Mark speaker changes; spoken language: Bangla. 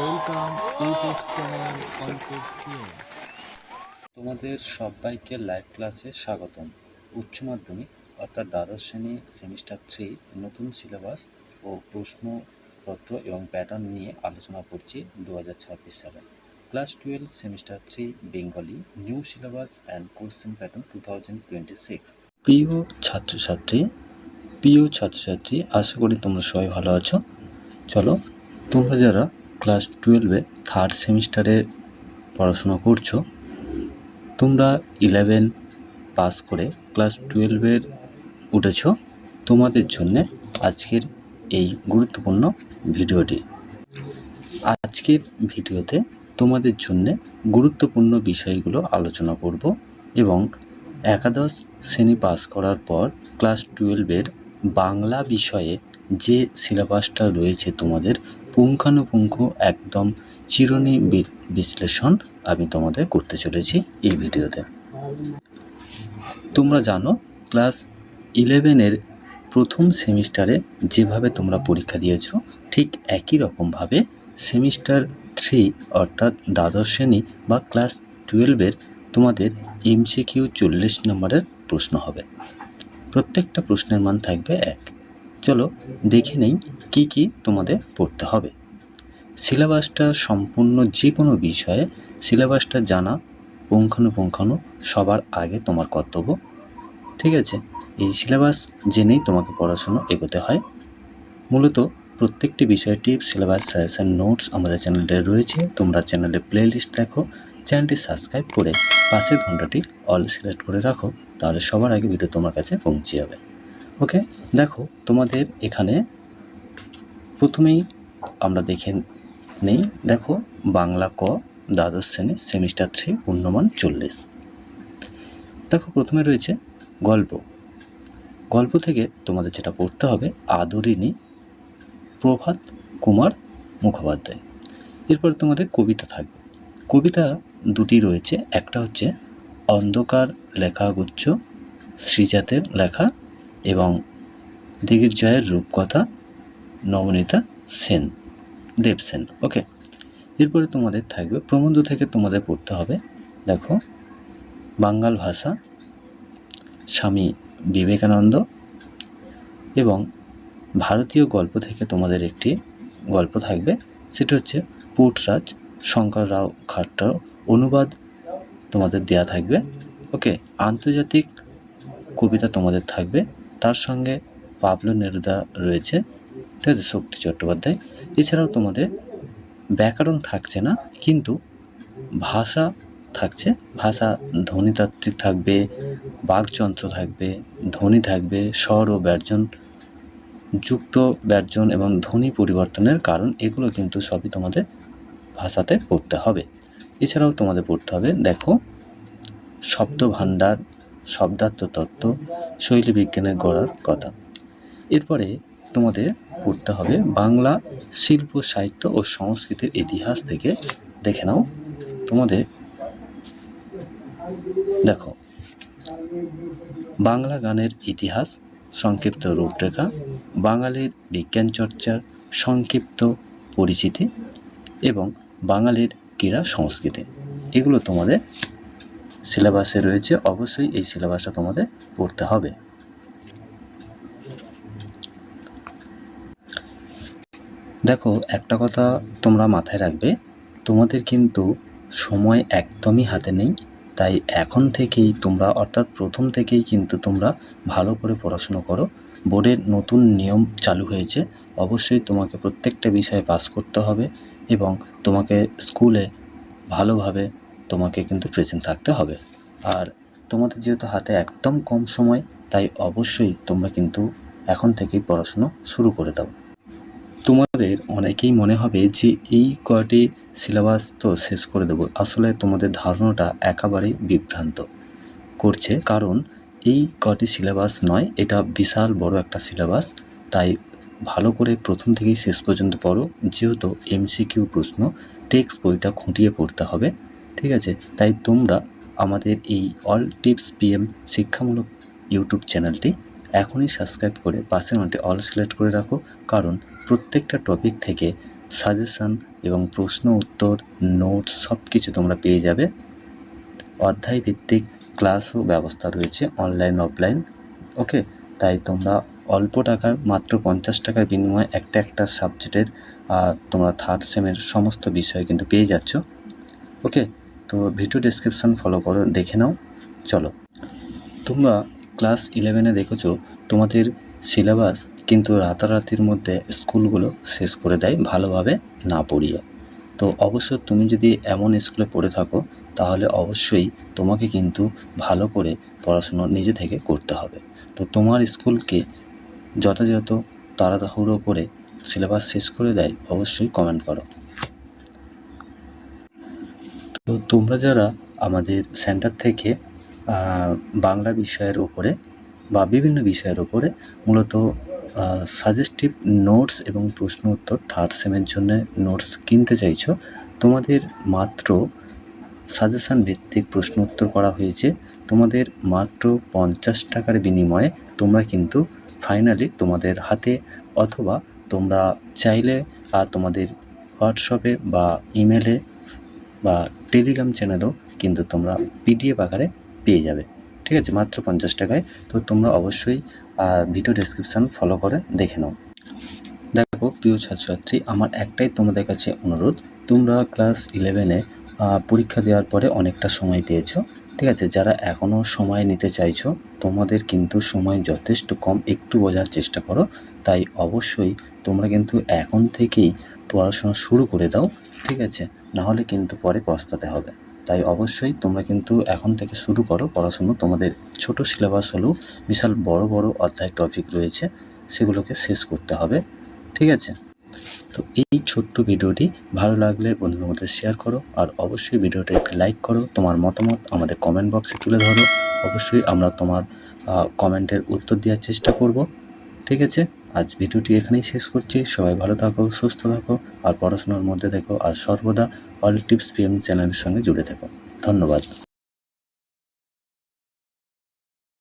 Speaker 1: Welcome YouTube channel all course PM.
Speaker 2: তোমাদের সবাইকে লাইভ ক্লাসে স্বাগতম। উচ্চ মাধ্যমিক অর্থাৎ দ্বাদশ শ্রেণী সেমিস্টার 3 নতুন সিলেবাস ও প্রশ্নপত্র এবং প্যাটার্ন নিয়ে আলোচনা করছি 2026 সালে। Class 12 semester 3 Bengali new syllabus and question pattern 2026। প্রিয় ছাত্রছাত্রী, আশা করি তোমরা সবাই ভালো আছো। চলো, তোমরা যারা ক্লাস 12-এ থার্ড সেমিস্টারে পড়াশোনা করছো, তোমরা 11 পাস করে ক্লাস 12-এর উঠেছ, তোমাদের জন্যে আজকের এই গুরুত্বপূর্ণ ভিডিওটি। আজকের ভিডিওতে তোমাদের জন্যে গুরুত্বপূর্ণ বিষয়গুলো আলোচনা করব এবং একাদশ শ্রেণী পাস করার পর ক্লাস 12-এর বাংলা বিষয়ে যে সিলেবাসটা রয়েছে তোমাদের পুঙ্খানুপুঙ্খ একদম চিরুনি বিশ্লেষণ আমি তোমাদের করতে চলেছি এই ভিডিওতে। তোমরা জানো ক্লাস 11-এর প্রথম সেমিস্টারে যেভাবে তোমরা পরীক্ষা দিয়েছো, ঠিক একই রকমভাবে সেমিস্টার 3 অর্থাৎ দ্বাদশ শ্রেণী বা ক্লাস 12-এর তোমাদের এমসিকিউ 40 নম্বরের প্রশ্ন হবে। প্রত্যেকটা প্রশ্নের মান থাকবে 1। চলো দেখে নেই কি কি তোমাদের পড়তে হবে। সিলেবাসটা সম্পূর্ণ যে কোনো বিষয়ে সিলেবাসটা জানা পুঙ্খানুপুঙ্খানু সবার আগে তোমার কর্তব্য। ঠিক আছে, এই সিলেবাস জেনেই তোমাকে পড়াশুনো এগোতে হয়। মূলত প্রত্যেকটি বিষয়টি সিলেবাস সাজেশন নোটস আমাদের চ্যানেলে রয়েছে। তোমরা চ্যানেলে প্লেলিস্ট দেখো, চ্যানেলটি সাবস্ক্রাইব করে পাশের ঘন্টাটি অল সিলেক্ট করে রাখো, তাহলে সবার আগে ভিডিও তোমার কাছে পৌঁছে যাবে। ওকে, দেখো তোমাদের এখানে প্রথমেই আমরা দেখে নেই। দেখো, বাংলা ক দ্বাদশ শ্রেণী সেমিস্টার 3 পূর্ণমান 40। দেখো প্রথমে রয়েছে গল্প। গল্প থেকে তোমাদের যেটা পড়তে হবে আদরিণী, প্রভাত কুমার মুখোপাধ্যায়। এরপর তোমাদের কবিতা থাকবে। কবিতা দুটি রয়েছে, একটা হচ্ছে অন্ধকার লেখাগুচ্ছ শ্রীজাতের লেখা এবং দিগ্বিজয়ের রূপকথা নবনীতা সেন, দেবসেন। ওকে, এরপরে তোমাদের থাকবে প্রবন্ধ থেকে তোমাদের পড়তে হবে। দেখো, বাঙ্গাল ভাষা স্বামী বিবেকানন্দ এবং ভারতীয় গল্প থেকে তোমাদের একটি গল্প থাকবে, সেটা হচ্ছে পুটরাজ শঙ্কর রাও খাট্টার অনুবাদ তোমাদের দেয়া থাকবে। ওকে, আন্তর্জাতিক কবিতা তোমাদের থাকবে, তার সঙ্গে পাবলো নেরুদা রয়েছে, ঠিক আছে, শক্তি চট্টোপাধ্যায়। এছাড়াও তোমাদের ব্যাকরণ থাকছে না, কিন্তু ভাষা থাকছে। ভাষা ধ্বনিতাত্ত্বিক থাকবে, বাকযন্ত্র থাকবে, ধ্বনি থাকবে, স্বর ও ব্যঞ্জন যুক্ত ব্যঞ্জন এবং ধ্বনি পরিবর্তনের কারণ, এগুলো কিন্তু সবই তোমাদের ভাষাতে পড়তে হবে। এছাড়াও তোমাদের পড়তে হবে, দেখো, শব্দ ভাণ্ডার, শব্দার্থ তত্ত্ব, শৈলী বিজ্ঞানের গড়ার কথা। এরপরে তোমাদের পড়তে হবে বাংলা শিল্প সাহিত্য ও সংস্কৃতির ইতিহাস থেকে। দেখে নাও তোমাদের, দেখো, বাংলা গানের ইতিহাস, সংক্ষিপ্ত রূপরেখা, বাঙালির বিজ্ঞান চর্চার সংক্ষিপ্ত পরিচিতি এবং বাঙালির ক্রীড়া সংস্কৃতি, এগুলো তোমাদের সিলেবাসে রয়েছে। অবশ্যই এই সিলেবাসটা তোমাদের পড়তে হবে। দেখো, একটা কথা তোমরা মাথায় রাখবে, তোমাদের কিন্তু সময় একদমই হাতে নেই। তাই এখন থেকেই তোমরা, অর্থাৎ প্রথম থেকেই কিন্তু তোমরা ভালো করে পড়াশুনো করো। বোর্ডের নতুন নিয়ম চালু হয়েছে, অবশ্যই তোমাকে প্রত্যেকটা বিষয়ে পাস করতে হবে এবং তোমাকে স্কুলে ভালোভাবে তোমাকে কিন্তু প্রেজেন্ট থাকতে হবে। আর তোমাদের যেহেতু হাতে একদম কম সময়, তাই অবশ্যই তোমরা কিন্তু এখন থেকেই পড়াশুনো শুরু করে দাও। তোমাদের অনেকেই মনে হবে যে এই কয়টি সিলেবাস তো শেষ করে দেবো, আসলে তোমাদের ধারণাটা একেবারেই বিভ্রান্ত করছে, কারণ এই কয়টি সিলেবাস নয়, এটা বিশাল বড় একটা সিলেবাস। তাই ভালো করে প্রথম থেকেই শেষ পর্যন্ত পড়ো, যেহেতু এমসিকিউ প্রশ্ন, টেক্সট বইটা খুঁটিয়ে পড়তে হবে। ঠিক আছে, তাই তোমরা আমাদের এই অল টিপস পিএম শিক্ষামূলক ইউটিউব চ্যানেলটি এখনই সাবস্ক্রাইব করে পাশের ঘন্টাটি অল সিলেক্ট করে রাখো, কারণ প্রত্যেকটা টপিক থেকে সাজেশান এবং প্রশ্ন উত্তর, নোটস সব কিছু তোমরা পেয়ে যাবে। অধ্যায় ভিত্তিক ক্লাসও ব্যবস্থা রয়েছে, অনলাইন অফলাইন। ওকে, তাই তোমরা অল্প টাকার, মাত্র 50 টাকার বিনিময়ে একটা সাবজেক্টের তোমরা থার্ড সেমের সমস্ত বিষয় কিন্তু পেয়ে যাচ্ছ। ওকে, তো ভিডিও ডেসক্রিপশান ফলো করো, দেখে নাও। চলো, তোমরা ক্লাস 11-এ দেখেছো তোমাদের সিলেবাস কিন্তু রাতারাতির মধ্যে স্কুলগুলো শেষ করে দেয় ভালোভাবে না পড়িয়ে। তো অবশ্য তুমি যদি এমন স্কুলে পড়ে থাকো তাহলে অবশ্যই তোমাকে কিন্তু ভালো করে পড়াশুনো নিজে থেকে করতে হবে। তো তোমার স্কুলকে যথাযথ তাড়াহুড়ো করে সিলেবাস শেষ করে দেয় অবশ্যই কমেন্ট করো। তো তোমরা যারা আমাদের সেন্টার থেকে বাংলা বিষয়ের ওপরে বা বিভিন্ন বিষয়ের ওপরে মূলত সাজেস্টিভ নোটস এবং প্রশ্ন উত্তর থার্ড সেমের জন্য নোটস কিনতে চাইছো, তোমাদের মাত্র সাজেশান ভিত্তিক প্রশ্ন উত্তর করা হয়েছে। তোমাদের মাত্র 50 টাকার বিনিময়ে তোমরা কিন্তু ফাইনালি তোমাদের হাতে, অথবা তোমরা চাইলে তোমাদের হোয়াটসঅ্যাপে বা ইমেলে বা টেলিগ্রাম চ্যানেলেও কিন্তু তোমরা পিডিএফ আকারে পেয়ে যাবে। ঠিক আছে, মাত্র 50 টাকায়। তো তোমরা অবশ্যই ভিডিও ডেসক্রিপশান ফলো করে দেখে নাও। দেখো প্রিয় ছাত্রছাত্রী, আমার একটাই তোমাদের কাছে অনুরোধ, তোমরা ক্লাস 11-এ পরীক্ষা দেওয়ার পরে অনেকটা সময় পেয়েছো। ঠিক আছে, যারা এখনও সময় নিতে চাইছো, তোমাদের কিন্তু সময় যথেষ্ট কম, একটু বোঝার চেষ্টা করো। তাই অবশ্যই তোমরা কিন্তু এখন থেকেই পড়াশোনা শুরু করে দাও। ঠিক আছে, নাহলে কিন্তু পরে পস্তাতে হবে। তাই অবশ্যই তোমরা কিন্তু এখন থেকে শুরু করো পড়াশুনো। তোমাদের ছোট সিলেবাস হলেও বিশাল বড় বড় অধ্যায় টপিক রয়েছে, সেগুলোকে শেষ করতে হবে। ঠিক আছে, তো এই ছোট্ট ভিডিওটি ভালো লাগলে বন্ধুদের মধ্যে শেয়ার করো, আর অবশ্যই ভিডিওটা একটু লাইক করো। তোমার মতামত আমাদের কমেন্ট বক্সে তুলে ধরো, অবশ্যই আমরা তোমার কমেন্টের উত্তর দেওয়ার চেষ্টা করব। ঠিক আছে, আজ ভিডিওটি এখানেই শেষ করছি। সবাই ভালো থাকো, সুস্থ থাকো, আর পড়াশোনার মধ্যে থেকো, আর সর্বদা অল টিপস পিএম চ্যানেলের সঙ্গে জুড়ে থেকো। ধন্যবাদ।